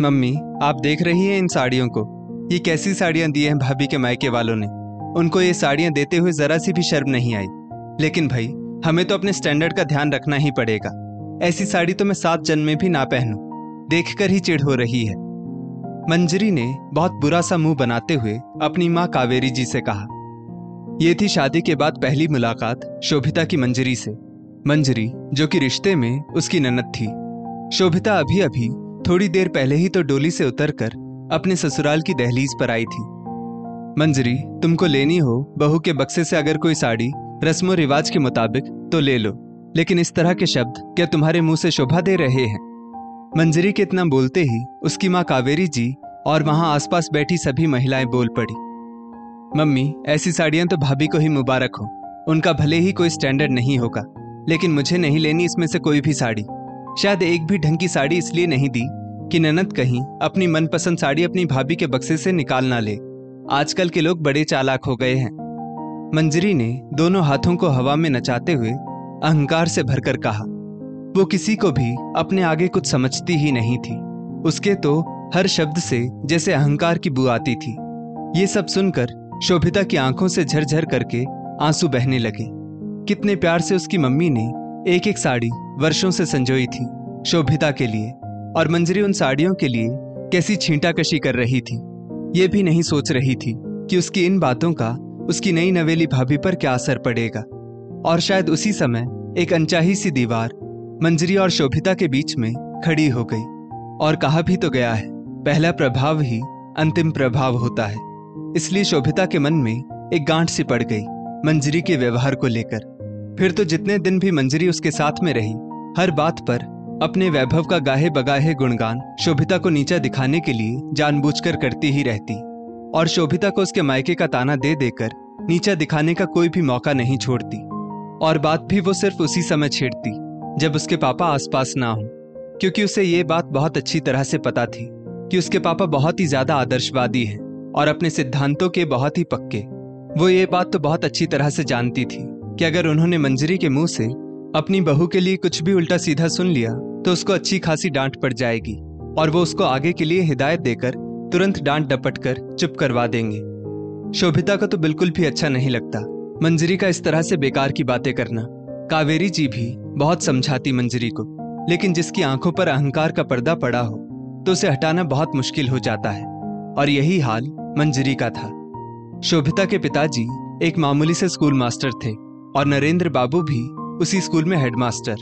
Mummy, आप देख रही हैं इन साड़ियों को। ये कैसी साड़ियां दी हैं भाभी के मायके वालों ने। उनको ये साड़ियां देते हुए जरा सी भी शर्म नहीं आई। लेकिन भाई, हमें तो अपने स्टैंडर्ड का ध्यान रखना ही पड़ेगा। ऐसी साड़ी तो मैं 7 जन्म में भी ना पहनूं। देखकर ही चिढ़ हो रही है। मंजरी ने बहुत बुरा सा मुंह बनाते हुए अपनी माँ कावेरी जी से कहा। ये थी शादी के बाद पहली मुलाकात शोभिता की मंजरी से। मंजरी जो कि रिश्ते में उसकी ननद थी। शोभिता अभी अभी थोड़ी देर पहले ही तो डोली से उतरकर अपने ससुराल की दहलीज पर आई थी। मंजरी, तुमको लेनी हो बहू के बक्से से अगर कोई साड़ी रस्मो रिवाज के मुताबिक तो ले लो, लेकिन इस तरह के शब्द क्या तुम्हारे मुंह से शोभा दे रहे हैं? मंजरी के इतना बोलते ही उसकी माँ कावेरी जी और वहां आसपास बैठी सभी महिलाएं बोल पड़ी। मम्मी, ऐसी साड़ियां तो भाभी को ही मुबारक हो। उनका भले ही कोई स्टैंडर्ड नहीं होगा, लेकिन मुझे नहीं लेनी इसमें से कोई भी साड़ी। शायद एक भी ढंग की साड़ी इसलिए नहीं दी कि ननद कहीं अपनी मनपसंद साड़ी अपनी भाभी के बक्से से निकाल ना ले। आजकल के लोग बड़े चालाक हो गए हैं। मंजरी ने दोनों हाथों को हवा में नचाते हुए अहंकार से भरकर कहा। वो किसी को भी अपने आगे कुछ समझती ही नहीं थी। उसके तो हर शब्द से जैसे अहंकार की बू आती थी। ये सब सुनकर शोभिता की आंखों से झरझर करके आंसू बहने लगे। कितने प्यार से उसकी मम्मी ने एक एक साड़ी वर्षों से संजोई थी शोभिता के लिए, और मंजरी उन साड़ियों के लिए कैसी छींटाकशी कर रही थी। ये भी नहीं सोच रही थी कि उसकी इन बातों का उसकी नई नवेली भाभी पर क्या असर पड़ेगा। और शायद उसी समय एक अनचाही सी दीवार मंजरी और शोभिता के बीच में खड़ी हो गई। और कहा भी तो गया है, पहला प्रभाव ही अंतिम प्रभाव होता है। इसलिए शोभिता के मन में एक गांठ सी पड़ गई मंजरी के व्यवहार को लेकर। फिर तो जितने दिन भी मंजरी उसके साथ में रही, हर बात पर अपने वैभव का गाहे बगाहे गुणगान शोभिता को नीचा दिखाने के लिए जानबूझकर करती ही रहती, और शोभिता को उसके मायके का ताना दे देकर नीचा दिखाने का कोई भी मौका नहीं छोड़ती। और बात भी वो सिर्फ उसी समय छेड़ती जब उसके पापा आसपास ना हो, क्योंकि उसे ये बात बहुत अच्छी तरह से पता थी कि उसके पापा बहुत ही ज्यादा आदर्शवादी हैं और अपने सिद्धांतों के बहुत ही पक्के। वो ये बात तो बहुत अच्छी तरह से जानती थी कि अगर उन्होंने मंजरी के मुंह से अपनी बहू के लिए कुछ भी उल्टा सीधा सुन लिया तो उसको अच्छी खासी डांट पड़ जाएगी, और वो उसको आगे के लिए हिदायत देकर तुरंत डांट डपट कर चुप करवा देंगे। शोभिता को तो बिल्कुल भी अच्छा नहीं लगता मंजरी का इस तरह से बेकार की बातें करना। कावेरी जी भी बहुत समझाती मंजरी को, लेकिन जिसकी आंखों पर अहंकार का पर्दा पड़ा हो तो उसे हटाना बहुत मुश्किल हो जाता है, और यही हाल मंजरी का था। शोभिता के पिताजी एक मामूली से स्कूल मास्टर थे और नरेंद्र बाबू भी उसी स्कूल में हेडमास्टर।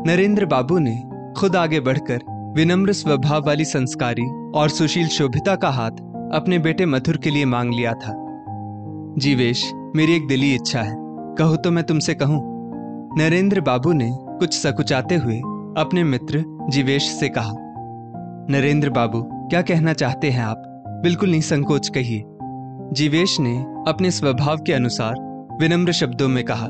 नरेंद्र बाबू ने खुद आगे बढ़कर विनम्र स्वभाव वाली संस्कारी और सुशील शोभिता का हाथ अपने बेटे मधुर के लिए मांग लिया था। जीवेश, मेरी एक दिली इच्छा है, कहो तो मैं तुमसे कहूं? नरेंद्र बाबू ने कुछ सकुचाते हुए अपने मित्र जीवेश से कहा। नरेंद्र बाबू, क्या कहना चाहते हैं आप? बिल्कुल निसंकोच कहिए। जीवेश ने अपने स्वभाव के अनुसार विनम्र शब्दों में कहा।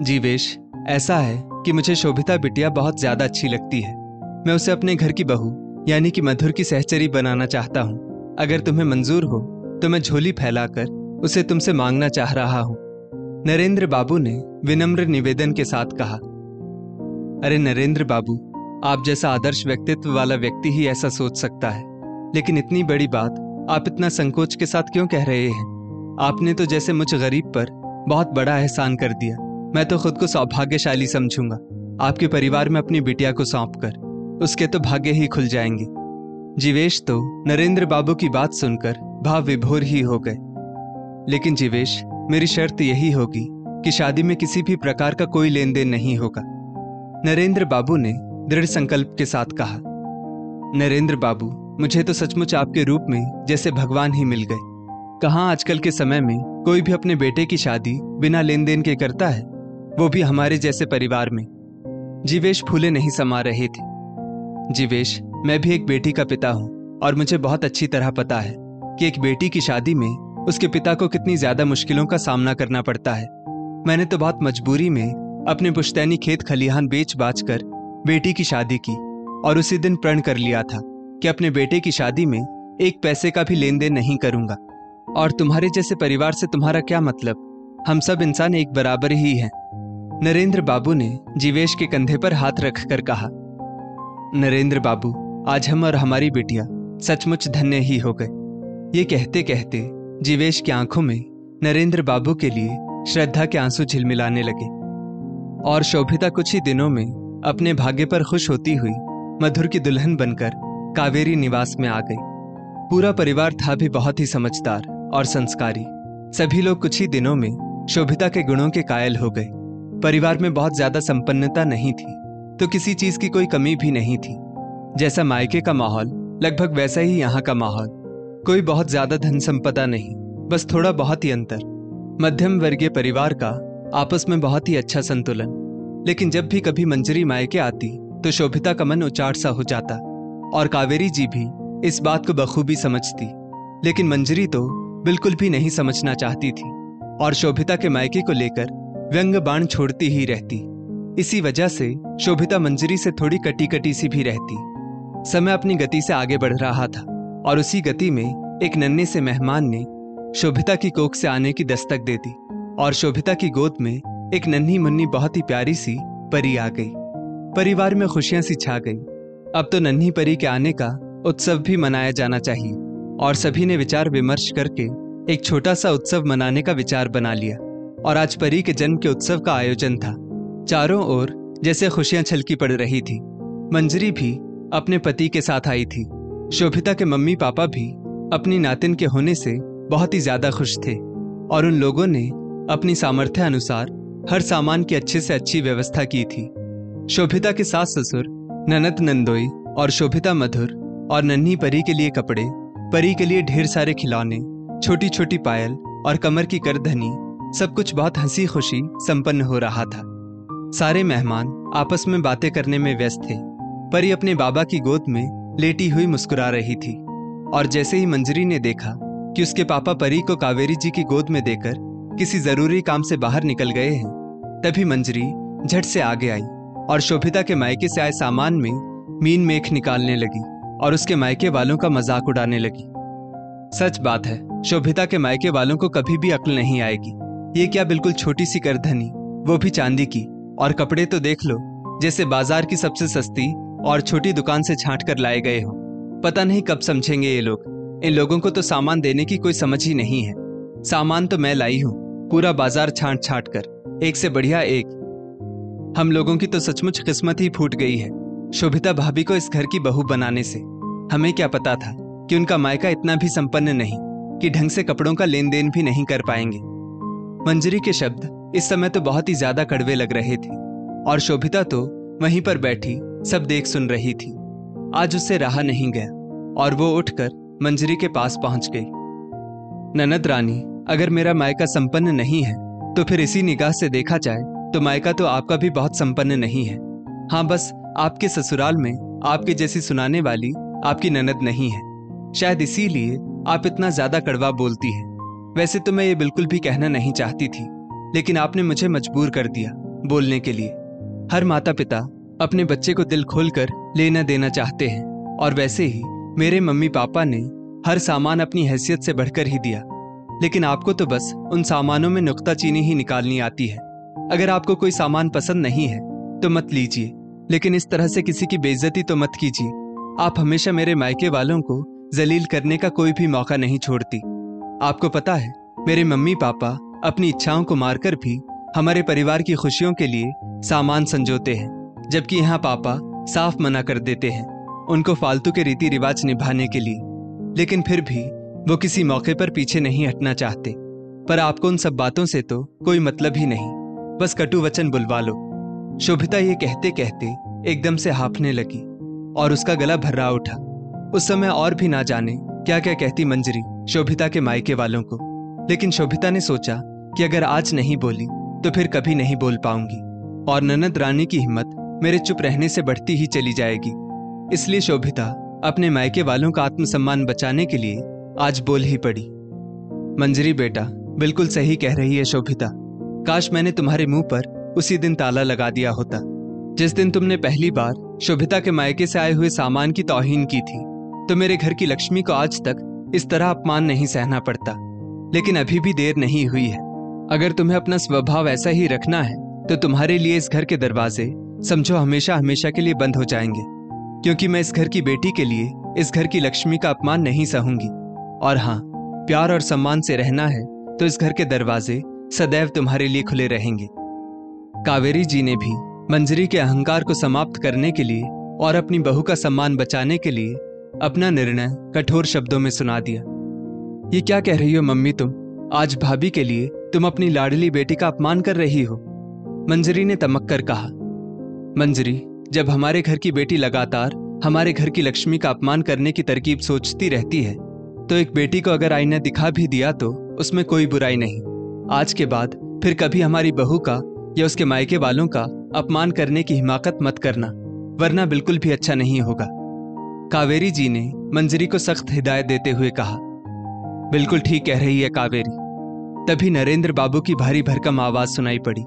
जीवेश, ऐसा है कि मुझे शोभिता बिटिया बहुत ज्यादा अच्छी लगती है। मैं उसे अपने घर की बहू यानी कि मधुर की सहचरी बनाना चाहता हूँ। अगर तुम्हें मंजूर हो तो मैं झोली फैलाकर उसे तुमसे मांगना चाह रहा हूँ। नरेंद्र बाबू ने विनम्र निवेदन के साथ कहा। अरे नरेंद्र बाबू, आप जैसा आदर्श व्यक्तित्व वाला व्यक्ति ही ऐसा सोच सकता है, लेकिन इतनी बड़ी बात आप इतना संकोच के साथ क्यों कह रहे हैं? आपने तो जैसे मुझ गरीब पर बहुत बड़ा एहसान कर दिया। मैं तो खुद को सौभाग्यशाली समझूंगा आपके परिवार में अपनी बिटिया को सौंपकर। उसके तो भाग्य ही खुल जाएंगे। जीवेश तो नरेंद्र बाबू की बात सुनकर भाव विभोर ही हो गए। लेकिन जीवेश, मेरी शर्त यही होगी कि शादी में किसी भी प्रकार का कोई लेन देन नहीं होगा। नरेंद्र बाबू ने दृढ़ संकल्प के साथ कहा। नरेंद्र बाबू, मुझे तो सचमुच आपके रूप में जैसे भगवान ही मिल गए। कहाँ आजकल के समय में कोई भी अपने बेटे की शादी बिना लेन देन के करता है, वो भी हमारे जैसे परिवार में। जीवेश फूले नहीं समा रहे थे। जीवेश, मैं भी एक बेटी का पिता हूँ और मुझे बहुत अच्छी तरह पता है कि एक बेटी की शादी में उसके पिता को कितनी ज्यादा मुश्किलों का सामना करना पड़ता है। मैंने तो बहुत मजबूरी में अपने पुश्तैनी खेत खलिहान बेच बाच कर बेटी की शादी की, और उसी दिन प्रण कर लिया था कि अपने बेटे की शादी में एक पैसे का भी लेन देन नहीं करूंगा। और तुम्हारे जैसे परिवार से तुम्हारा क्या मतलब? हम सब इंसान एक बराबर ही हैं। नरेंद्र बाबू ने जीवेश के कंधे पर हाथ रखकर कहा। नरेंद्र बाबू, आज हम और हमारी बिटिया सचमुच धन्य ही हो गए। ये कहते कहते जीवेश की आंखों में नरेंद्र बाबू के लिए श्रद्धा के आंसू झिलमिलाने लगे और शोभिता कुछ ही दिनों में अपने भाग्य पर खुश होती हुई मधुर की दुल्हन बनकर कावेरी निवास में आ गई। पूरा परिवार था भी बहुत ही समझदार और संस्कारी। सभी लोग कुछ ही दिनों में शोभिता के गुणों के कायल हो गए। परिवार में बहुत ज्यादा संपन्नता नहीं थी तो किसी चीज की कोई कमी भी नहीं थी। जैसा मायके का माहौल लगभग वैसा ही यहाँ का माहौल। कोई बहुत ज्यादा धन संपदा नहीं, बस थोड़ा बहुत ही अंतर। मध्यम वर्गीय परिवार का आपस में बहुत ही अच्छा संतुलन। लेकिन जब भी कभी मंजरी मायके आती तो शोभिता का मन उचाट सा हो जाता और कावेरी जी भी इस बात को बखूबी समझती। लेकिन मंजरी तो बिल्कुल भी नहीं समझना चाहती थी और शोभिता के मायके को लेकर व्यंग बाण छोड़ती ही रहती। इसी वजह से शोभिता मंजरी से थोड़ी कटी कटी सी भी रहती। समय अपनी गति से आगे बढ़ रहा था और उसी गति में एक नन्हे से मेहमान ने शोभिता की कोख से आने की दस्तक दे दी और शोभिता की गोद में एक नन्ही मुन्नी बहुत ही प्यारी सी परी आ गई। परिवार में खुशियां सी छा गई। अब तो नन्ही परी के आने का उत्सव भी मनाया जाना चाहिए और सभी ने विचार विमर्श करके एक छोटा सा उत्सव मनाने का विचार बना लिया और आज परी के जन्म के उत्सव का आयोजन था। चारों ओर जैसे खुशियां छलकी पड़ रही थी। मंजरी भी अपने पति के साथ आई थी। शोभिता के मम्मी पापा भी अपनी नातिन के होने से बहुत ही ज्यादा खुश थे और उन लोगों ने अपनी सामर्थ्य अनुसार हर सामान की अच्छे से अच्छी व्यवस्था की थी। शोभिता के सास ससुर, ननद नंदोई और शोभिता मधुर और नन्ही परी के लिए कपड़े, परी के लिए ढेर सारे खिलौने, छोटी छोटी पायल और कमर की करधनी, सब कुछ बहुत हंसी खुशी संपन्न हो रहा था। सारे मेहमान आपस में बातें करने में व्यस्त थे। परी अपने बाबा की गोद में लेटी हुई मुस्कुरा रही थी और जैसे ही मंजरी ने देखा कि उसके पापा परी को कावेरी जी की गोद में देकर किसी जरूरी काम से बाहर निकल गए हैं, तभी मंजरी झट से आगे आई और शोभिता के मायके से आए सामान में मीन मेख निकालने लगी और उसके मायके वालों का मजाक उड़ाने लगी। सच बात है, शोभिता के मायके वालों को कभी भी अक्ल नहीं आएगी। ये क्या बिल्कुल छोटी सी करधनी, वो भी चांदी की, और कपड़े तो देख लो जैसे बाजार की सबसे सस्ती और छोटी दुकान से छांट कर लाए गए हो। पता नहीं कब समझेंगे ये लोग। इन लोगों को तो सामान देने की कोई समझ ही नहीं है। सामान तो मैं लाई हूँ, पूरा बाजार छांट छांट कर, एक से बढ़िया एक। हम लोगों की तो सचमुच किस्मत ही फूट गई है शोभिता भाभी को इस घर की बहू बनाने से। हमें क्या पता था कि उनका मायका इतना भी संपन्न नहीं कि ढंग से कपड़ों का लेन देन भी नहीं कर पाएंगे। मंजरी के शब्द इस समय तो बहुत ही ज्यादा कड़वे लग रहे थे और शोभिता तो वहीं पर बैठी सब देख सुन रही थी। आज उससे रहा नहीं गया और वो उठकर मंजरी के पास पहुंच गई। ननद रानी, अगर मेरा मायका संपन्न नहीं है तो फिर इसी निगाह से देखा जाए तो मायका तो आपका भी बहुत संपन्न नहीं है। हाँ, बस आपके ससुराल में आपके जैसी सुनाने वाली आपकी ननद नहीं है, शायद इसीलिए आप इतना ज्यादा कड़वा बोलती हैं। वैसे तो मैं ये बिल्कुल भी कहना नहीं चाहती थी, लेकिन आपने मुझे मजबूर कर दिया बोलने के लिए। हर माता पिता अपने बच्चे को दिल खोलकर लेना देना चाहते हैं और वैसे ही मेरे मम्मी पापा ने हर सामान अपनी हैसियत से बढ़कर ही दिया। लेकिन आपको तो बस उन सामानों में नुक्ताचीनी ही निकालनी आती है। अगर आपको कोई सामान पसंद नहीं है तो मत लीजिए, लेकिन इस तरह से किसी की बेइज्जती तो मत कीजिए। आप हमेशा मेरे मायके वालों को जलील करने का कोई भी मौका नहीं छोड़ती। आपको पता है, मेरे मम्मी पापा अपनी इच्छाओं को मारकर भी हमारे परिवार की खुशियों के लिए सामान संजोते हैं, जबकि यहाँ पापा साफ मना कर देते हैं उनको फालतू के रीति रिवाज निभाने के लिए। लेकिन फिर भी वो किसी मौके पर पीछे नहीं हटना चाहते। पर आपको उन सब बातों से तो कोई मतलब ही नहीं, बस कटु वचन बुलवा लो। शोभिता ये कहते कहते एकदम से हांफने लगी और उसका गला भर्रा उठा। उस समय और भी ना जाने क्या क्या कहती मंजरी शोभिता के मायके वालों को, लेकिन शोभिता ने सोचा कि अगर आज नहीं बोली तो फिर कभी नहीं बोल पाऊंगी और ननद रानी की हिम्मत मेरे चुप रहने से बढ़ती ही चली जाएगी। इसलिए शोभिता अपने मायके वालों का आत्मसम्मान बचाने के लिए आज बोल ही पड़ी। मंजरी बेटा, बिल्कुल सही कह रही है शोभिता। काश मैंने तुम्हारे मुंह पर उसी दिन ताला लगा दिया होता जिस दिन तुमने पहली बार शोभिता के मायके से आए हुए सामान की तौहीन की थी। तो मेरे घर की लक्ष्मी को आज तक इस तरह अपमान नहीं सहना पड़ता। लेकिन अभी भी देर नहीं हुई है। अगर तुम्हें अपना स्वभाव ऐसा ही रखना है तो तुम्हारे लिए इस घर के दरवाजे समझो हमेशा हमेशा के लिए बंद हो जाएंगे। क्योंकि मैं इस घर की बेटी के लिए इस घर की लक्ष्मी का अपमान नहीं सहूंगी। और हाँ, प्यार और सम्मान से रहना है तो इस घर के दरवाजे सदैव तुम्हारे लिए खुले रहेंगे। कावेरी जी ने भी मंजरी के अहंकार को समाप्त करने के लिए और अपनी बहू का सम्मान बचाने के लिए अपना निर्णय कठोर शब्दों में सुना दिया। ये क्या कह रही हो मम्मी तुम? आज भाभी के लिए तुम अपनी लाडली बेटी का अपमान कर रही हो। मंजरी ने तमक कर कहा। मंजरी, जब हमारे घर की बेटी लगातार हमारे घर की लक्ष्मी का अपमान करने की तरकीब सोचती रहती है तो एक बेटी को अगर आईना दिखा भी दिया तो उसमें कोई बुराई नहीं। आज के बाद फिर कभी हमारी बहू का या उसके मायके वालों का अपमान करने की हिमाकत मत करना, वरना बिल्कुल भी अच्छा नहीं होगा। कावेरी जी ने मंजरी को सख्त हिदायत देते हुए कहा। बिल्कुल ठीक कह रही है कावेरी। तभी नरेंद्र बाबू की भारी भरकम आवाज सुनाई पड़ी।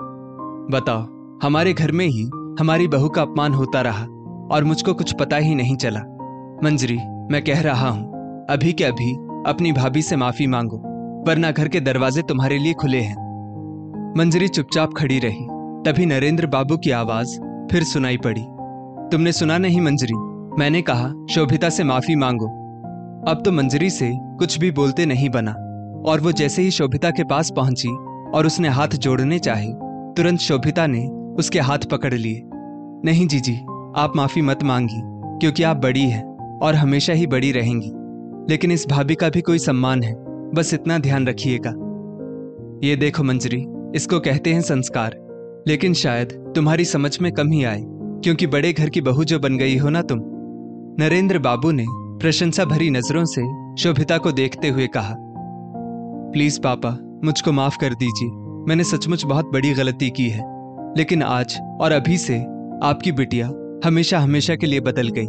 बताओ, हमारे घर में ही हमारी बहू का अपमान होता रहा और मुझको कुछ पता ही नहीं चला। मंजरी, मैं कह रहा हूं, अभी के अभी अपनी भाभी से माफी मांगो, वरना घर के दरवाजे तुम्हारे लिए खुले हैं। मंजरी चुपचाप खड़ी रही। तभी नरेंद्र बाबू की आवाज फिर सुनाई पड़ी। तुमने सुना नहीं मंजरी? मैंने कहा शोभिता से माफी मांगो। अब तो मंजरी से कुछ भी बोलते नहीं बना और वो जैसे ही शोभिता के पास पहुंची और उसने हाथ जोड़ने चाहे, तुरंत शोभिता ने उसके हाथ पकड़ लिए। नहीं जीजी, आप माफी मत मांगी, क्योंकि आप बड़ी हैं और हमेशा ही बड़ी रहेंगी। लेकिन इस भाभी का भी कोई सम्मान है, बस इतना ध्यान रखिएगा। ये देखो मंजरी, इसको कहते हैं संस्कार, लेकिन शायद तुम्हारी समझ में कम ही आए, क्योंकि बड़े घर की बहू जो बन गई हो ना तुम। नरेंद्र बाबू ने प्रशंसा भरी नजरों से शोभिता को देखते हुए कहा। प्लीज पापा, मुझको माफ कर दीजिए। मैंने सचमुच बहुत बड़ी गलती की है, लेकिन आज और अभी से आपकी बिटिया हमेशा हमेशा के लिए बदल गई।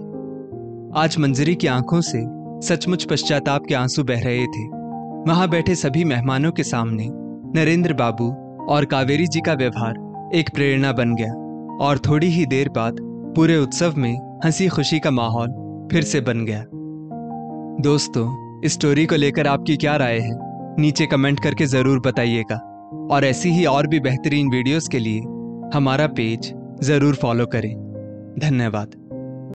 आज मंजरी की आंखों से सचमुच पश्चाताप के आंसू बह रहे थे। वहां बैठे सभी मेहमानों के सामने नरेंद्र बाबू और कावेरी जी का व्यवहार एक प्रेरणा बन गया और थोड़ी ही देर बाद पूरे उत्सव में हंसी खुशी का माहौल फिर से बन गया। दोस्तों, इस स्टोरी को लेकर आपकी क्या राय है? नीचे कमेंट करके जरूर बताइएगा और ऐसी ही और भी बेहतरीन वीडियोस के लिए हमारा पेज जरूर फॉलो करें। धन्यवाद।